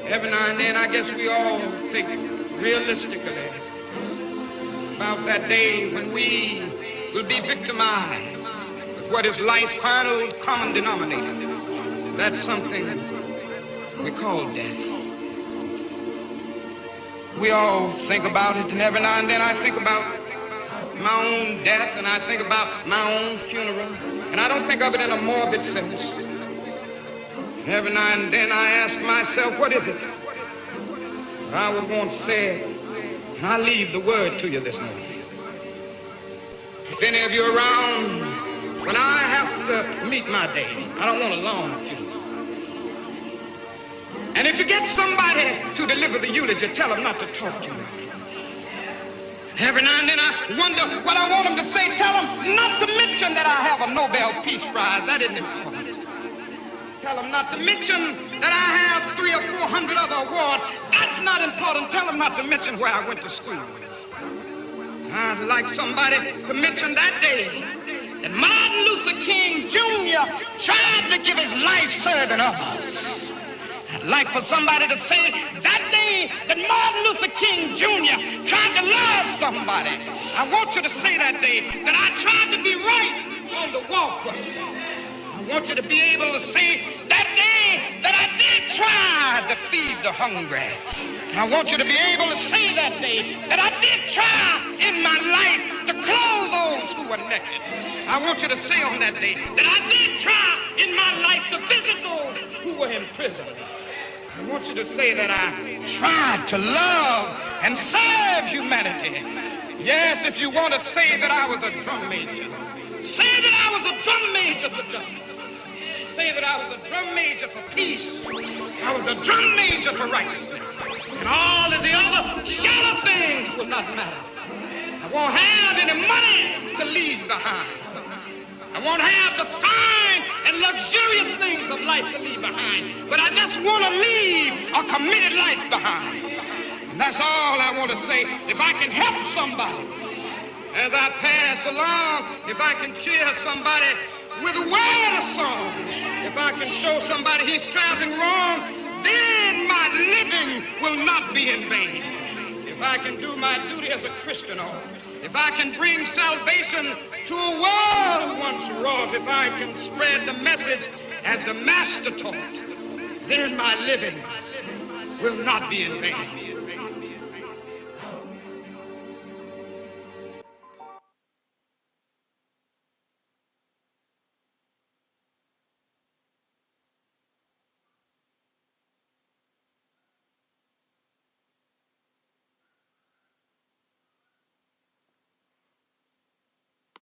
Every now and then, I guess we all think realistically about that day when we will be victimized with what is life's final common denominator. That's something we call death. We all think about it, and every now and then I think about my own death, and I think about my own funeral, and I don't think of it in a morbid sense. Every now and then I ask myself, what is it that I would want to say? And I leave the word to you this morning. If any of you are around when I have to meet my day, I don't want a long funeral. And if you get somebody to deliver the eulogy, tell them not to talk too much. Every now and then I wonder what I want them to say. Tell them not to mention that I have a Nobel Peace Prize. That isn't important. Tell them not to mention that I have 300 or 400 other awards. That's not important. Tell them not to mention where I went to school. I'd like somebody to mention that day that Martin Luther King Jr. tried to give his life serving others. I'd like for somebody to say that day that Martin Luther King Jr. tried to love somebody. I want you to say that day that I tried to be right on the wall question. I want you to be able to say that day that I did try to feed the hungry. I want you to be able to say that day that I did try in my life to clothe those who were naked. I want you to say on that day that I did try in my life to visit those who were in prison. I want you to say that I tried to love and serve humanity. Yes, if you want to say that I was a drum major, say that I was a drum major for justice. Say that I was a drum major for peace. I was a drum major for righteousness. And all of the other shallow things will not matter. I won't have any money to leave behind. I won't have the fine and luxurious things of life to leave behind, but I just want to leave a committed life behind. And that's all I want to say. If I can help somebody as I pass along, if I can cheer somebody with a word or song, if I can show somebody he's traveling wrong, then my living will not be in vain. If I can do my duty as a Christian, or if I can bring salvation to a world once wrought, if I can spread the message as the Master taught, then my living will not be in vain.